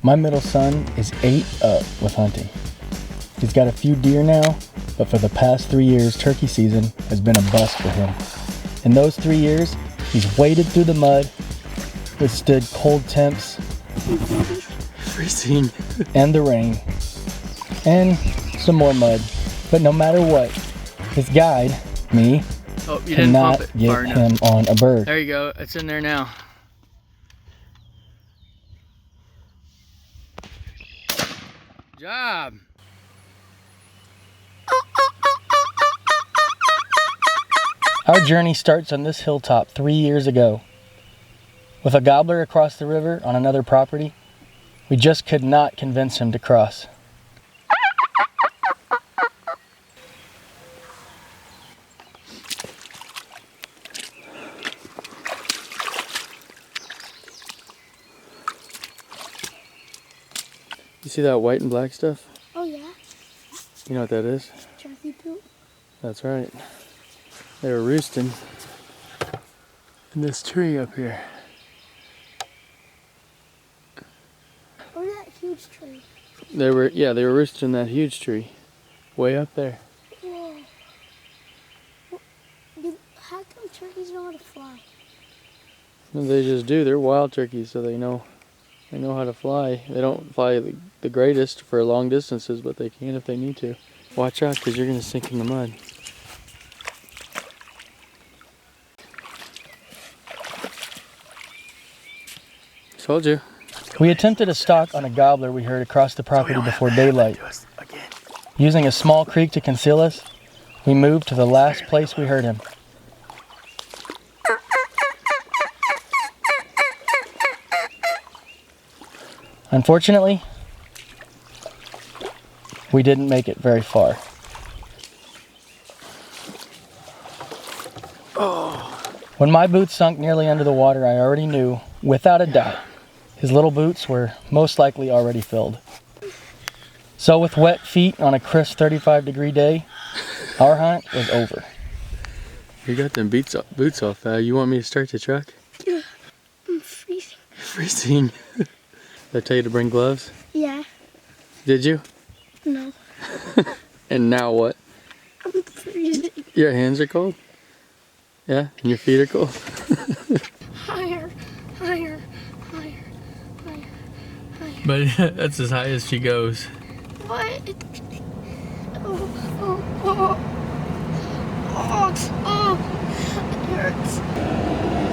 My middle son is ate up with hunting. He's got a few deer now, but for the past 3 years, turkey season has been a bust for him. In those 3 years, he's waded through the mud, withstood cold temps, freezing, and the rain, and some more mud. But no matter what, his guide, me, cannot get him on a bird. There you go, it's in there now. Good job. Our journey starts on this hilltop 3 years ago. With a gobbler across the river on another property, we just could not convince him to cross. You see that white and black stuff? Oh yeah. You know what that is? Turkey poop. That's right. They were roosting in this tree up here. Or that huge tree. They were roosting in that huge tree, way up there. Whoa. How come turkeys know how to fly? Well, they just do. They're wild turkeys, so they know how to fly. They don't fly the greatest for long distances, but they can if they need to. Watch out, because you're going to sink in the mud. Told you. We attempted a stalk on a gobbler we heard across the property before daylight. Using a small creek to conceal us, we moved to the last place we heard him. Unfortunately, we didn't make it very far. When my boots sunk nearly under the water, I already knew, without a doubt, his little boots were most likely already filled. So with wet feet on a crisp 35-degree day, our hunt was over. You got them boots off. You want me to start the truck? Yeah. I'm freezing. Freezing. Did I tell you to bring gloves? Yeah. Did you? No. And now what? I'm freezing. Your hands are cold? Yeah? And your feet are cold? Higher, higher, higher, higher, higher. But that's as high as she goes. What? Oh, oh, oh. Oh, it hurts.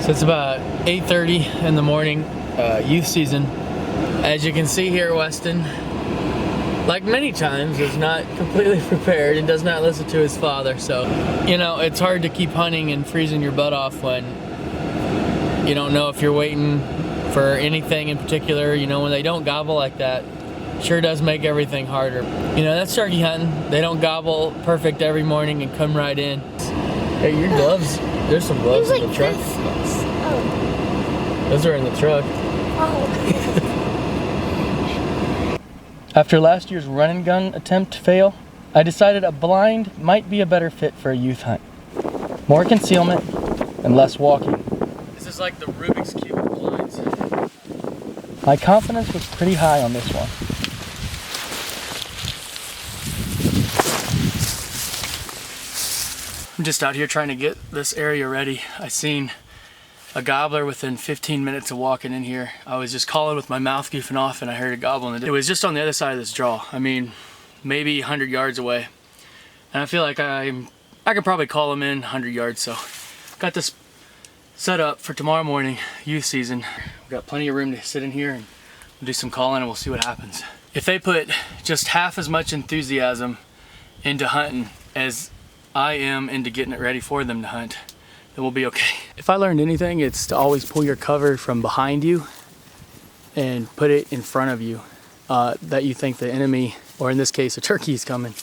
So it's about 8:30 in the morning, youth season. As you can see here, Weston, like many times, is not completely prepared and does not listen to his father. So, you know, it's hard to keep hunting and freezing your butt off when you don't know if you're waiting for anything in particular. You know, when they don't gobble like that, sure does make everything harder. You know, that's turkey hunting. They don't gobble perfect every morning and come right in. Hey, your gloves, there's some gloves in the truck. Oh. Those are in the truck. Oh. After last year's run and gun attempt fail, I decided a blind might be a better fit for a youth hunt. More concealment and less walking. This is like the Rubik's Cube of blinds. My confidence was pretty high on this one. I'm just out here trying to get this area ready. I seen a gobbler within 15 minutes of walking in here. I was just calling with my mouth goofing off and I heard a gobbling. It was just on the other side of this draw. I mean, maybe 100 yards away. And I feel like I could probably call him in 100 yards. So got this set up for tomorrow morning, youth season. We've got plenty of room to sit in here and we'll do some calling and we'll see what happens. If they put just half as much enthusiasm into hunting as I am into getting it ready for them to hunt, then we'll be okay. If I learned anything, it's to always pull your cover from behind you and put it in front of you, that you think the enemy, or in this case, a turkey, is coming.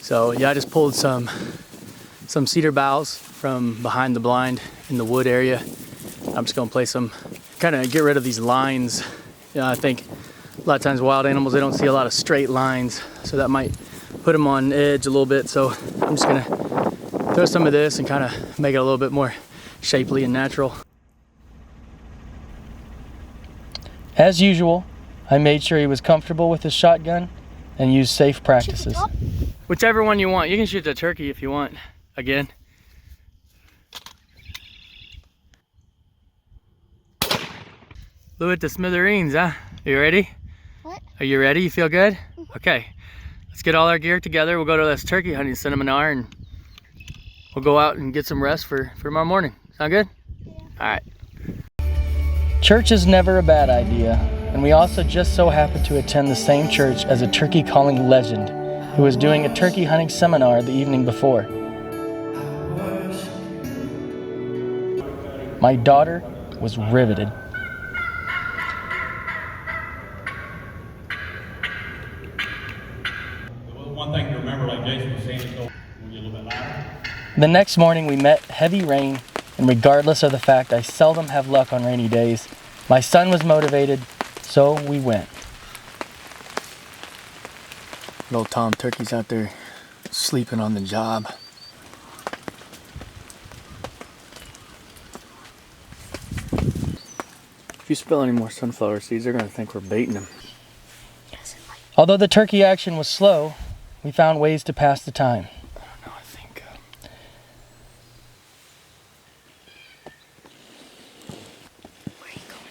So yeah, I just pulled some cedar boughs from behind the blind in the wood area. I'm just gonna place them, kind of get rid of these lines. You know, I think a lot of times wild animals, they don't see a lot of straight lines, so that might put them on edge a little bit. So I'm just gonna throw some of this and kind of make it a little bit more shapely and natural. As usual, I made sure he was comfortable with his shotgun and used safe practices. Whichever one you want. You can shoot the turkey if you want. Again. Blew it to smithereens, huh? Are you ready? What? Are you ready? You feel good? Okay. Let's get all our gear together. We'll go to this turkey hunting seminar and we'll go out and get some rest for tomorrow morning. Sound good? Yeah. All right. Church is never a bad idea, and we also just so happened to attend the same church as a turkey calling legend who was doing a turkey hunting seminar the evening before. My daughter was riveted. One thing to remember, like Jason was saying, is go a little bit louder. The next morning we met heavy rain, and regardless of the fact I seldom have luck on rainy days, my son was motivated, so we went. Little Tom Turkey's out there sleeping on the job. If you spill any more sunflower seeds, they're going to think we're baiting them. Although the turkey action was slow, we found ways to pass the time. I don't know, I think... Where are you going?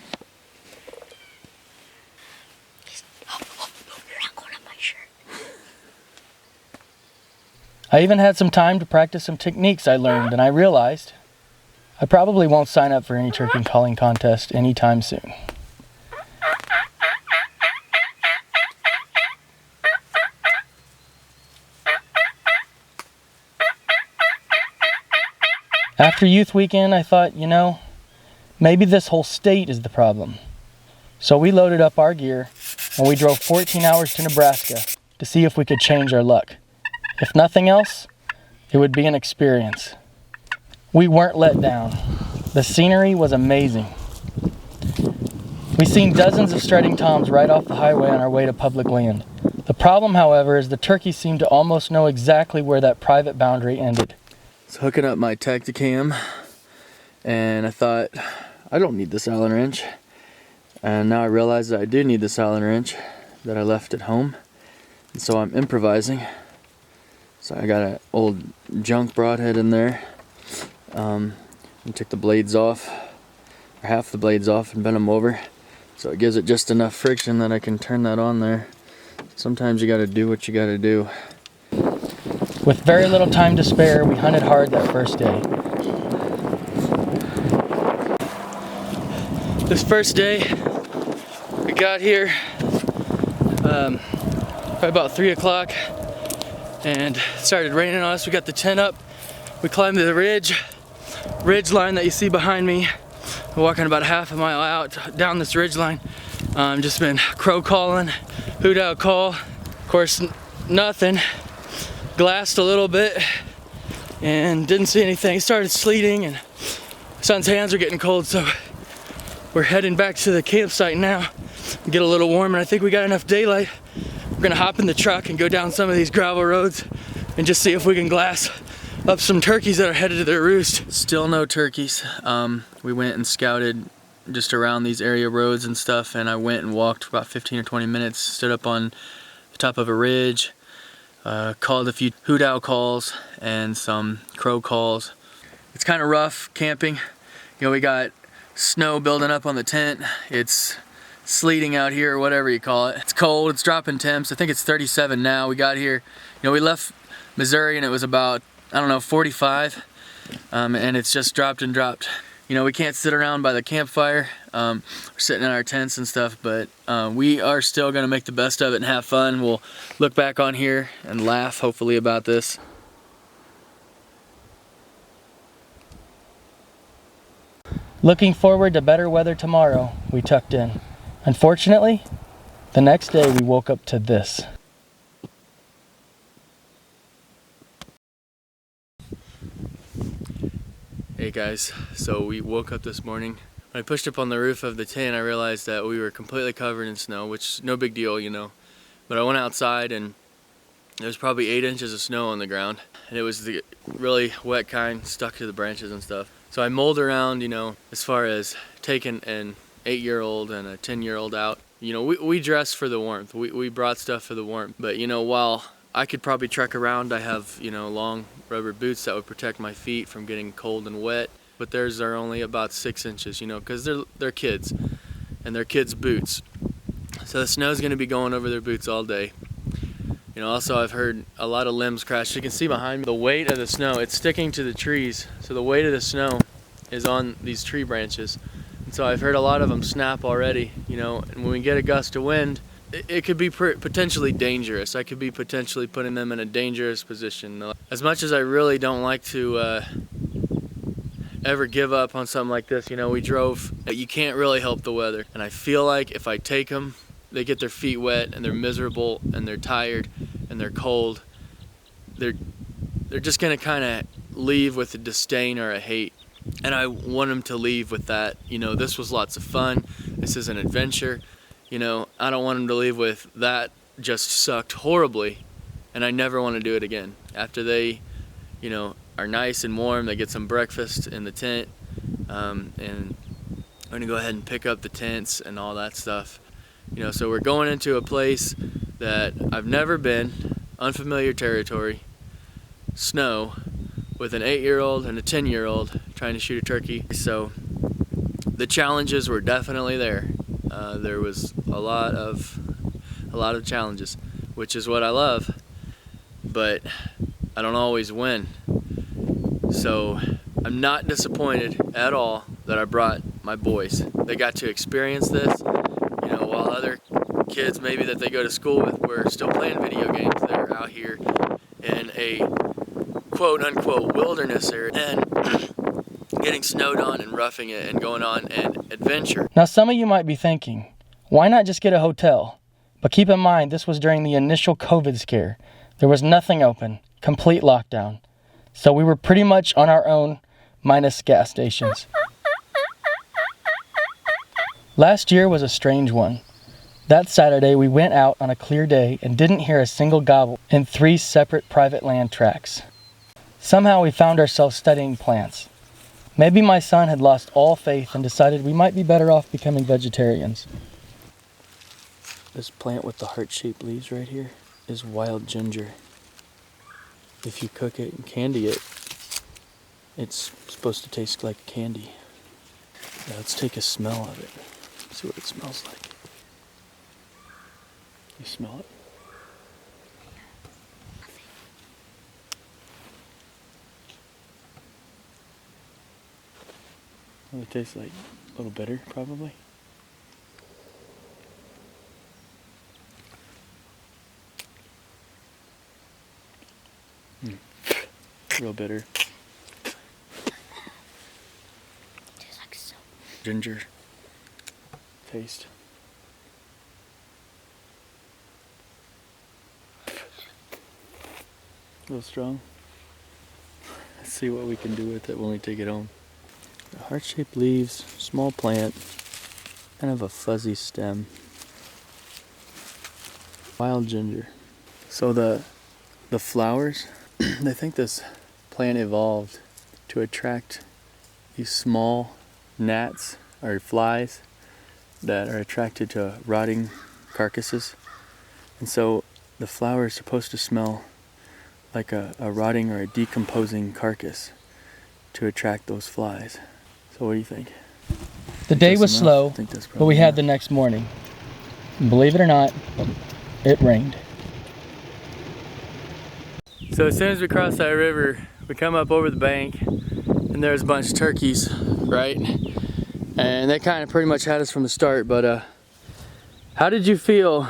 You're not going on my shirt. I even had some time to practice some techniques I learned, and I realized I probably won't sign up for any turkey calling contest anytime soon. After youth weekend, I thought, you know, maybe this whole state is the problem. So we loaded up our gear and we drove 14 hours to Nebraska to see if we could change our luck. If nothing else, it would be an experience. We weren't let down. The scenery was amazing. We seen dozens of strutting toms right off the highway on our way to public land. The problem, however, is the turkeys seemed to almost know exactly where that private boundary ended. I was hooking up my Tacticam, and I thought, I don't need this Allen wrench. And now I realize that I do need this Allen wrench that I left at home. And so I'm improvising. So I got an old junk broadhead in there. And took the blades off, or half the blades off, and bent them over. So it gives it just enough friction that I can turn that on there. Sometimes you gotta do what you gotta do. With very little time to spare, we hunted hard that first day. This first day, we got here probably about 3 o'clock, and it started raining on us. We got the tent up, we climbed the ridge line that you see behind me. We're walking about half a mile out down this ridge line. Just been crow calling, hoot owl call. Of course, nothing. Glassed a little bit and didn't see anything. It started sleeting and son's hands are getting cold, so we're heading back to the campsite now. Get a little warm, and I think we got enough daylight. We're gonna hop in the truck and go down some of these gravel roads and just see if we can glass up some turkeys that are headed to their roost. Still no turkeys. We went and scouted just around these area roads and stuff, and I went and walked for about 15 or 20 minutes, stood up on the top of a ridge, called a few hoot owl calls and some crow calls. It's kind of rough camping. You know, we got snow building up on the tent. It's sleeting out here, or whatever you call it. It's cold, it's dropping temps. I think it's 37 now. We got here, you know, we left Missouri and it was about, I don't know, 45, and it's just dropped and dropped. You know, we can't sit around by the campfire. We're sitting in our tents and stuff, but we are still gonna make the best of it and have fun. We'll look back on here and laugh, hopefully, about this. Looking forward to better weather tomorrow, we tucked in. Unfortunately, the next day we woke up to this. Hey guys, so we woke up this morning. When I pushed up on the roof of the tent, I realized that we were completely covered in snow, which no big deal, you know. But I went outside and there was probably 8 inches of snow on the ground, and it was the really wet kind, stuck to the branches and stuff. So I mulled around, you know, as far as taking an 8-year-old and a 10-year-old out. You know, we dress for the warmth. We brought stuff for the warmth. But, you know, while I could probably trek around, I have, you know, long rubber boots that would protect my feet from getting cold and wet. But theirs are only about 6 inches, you know, because they're kids, and they're kids' boots. So the snow's going to be going over their boots all day. You know, also I've heard a lot of limbs crash. You can see behind me the weight of the snow. It's sticking to the trees, so the weight of the snow is on these tree branches. And so I've heard a lot of them snap already, you know, and when we get a gust of wind, it could be potentially dangerous. I could be potentially putting them in a dangerous position. As much as I really don't like to ever give up on something like this, you know, we drove, you can't really help the weather. And I feel like if I take them, they get their feet wet and they're miserable and they're tired and they're cold. They're just gonna kind of leave with a disdain or a hate. And I want them to leave with that, you know, this was lots of fun. This is an adventure. You know, I don't want them to leave with that just sucked horribly and I never want to do it again. After they, you know, are nice and warm, they get some breakfast in the tent, and I'm gonna go ahead and pick up the tents and all that stuff. You know, so we're going into a place that I've never been, unfamiliar territory, snow, with an 8-year-old and a 10-year-old trying to shoot a turkey. So the challenges were definitely there. There was a lot of challenges, which is what I love, but I don't always win. So I'm not disappointed at all that I brought my boys. They got to experience this, you know, while other kids maybe that they go to school with were still playing video games. They're out here in a quote unquote wilderness area and getting snowed on and roughing it and going on an adventure. Now some of you might be thinking, why not just get a hotel? But keep in mind, this was during the initial COVID scare. There was nothing open, complete lockdown. So we were pretty much on our own, minus gas stations. Last year was a strange one. That Saturday we went out on a clear day and didn't hear a single gobble in 3 separate private land tracts. Somehow we found ourselves studying plants. Maybe my son had lost all faith and decided we might be better off becoming vegetarians. This plant with the heart-shaped leaves right here is wild ginger. If you cook it and candy it, it's supposed to taste like candy. Now let's take a smell of it. See what it smells like. You smell it? Well, it tastes like a little bitter, probably. Real bitter. Tastes like soap. Ginger taste. A little strong. Let's see what we can do with it when we take it home. The heart-shaped leaves, small plant, kind of a fuzzy stem. Wild ginger. So the flowers, they think this plant evolved to attract these small gnats or flies that are attracted to rotting carcasses. And so the flower is supposed to smell like a rotting or a decomposing carcass to attract those flies. So what do you think? The day was slow, but we had the next morning. And believe it or not, it rained. So as soon as we cross that river, we come up over the bank and there's a bunch of turkeys, right? And they kind of pretty much had us from the start, but how did you feel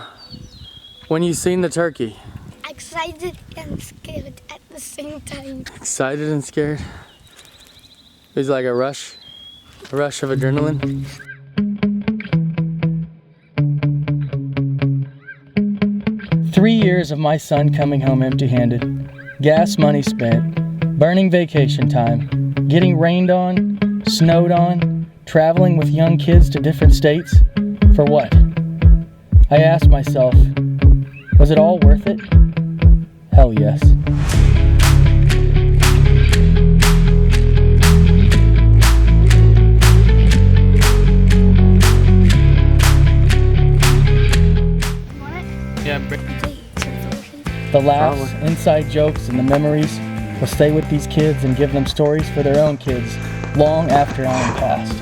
when you seen the turkey? Excited and scared at the same time. Excited and scared? It was like a rush of adrenaline. 3 years of my son coming home empty-handed, gas money spent, burning vacation time, getting rained on, snowed on, traveling with young kids to different states. For what? I asked myself, was it all worth it? Hell yes. Yeah. The laughs, inside jokes, and the memories will stay with these kids and give them stories for their own kids long after I am passed.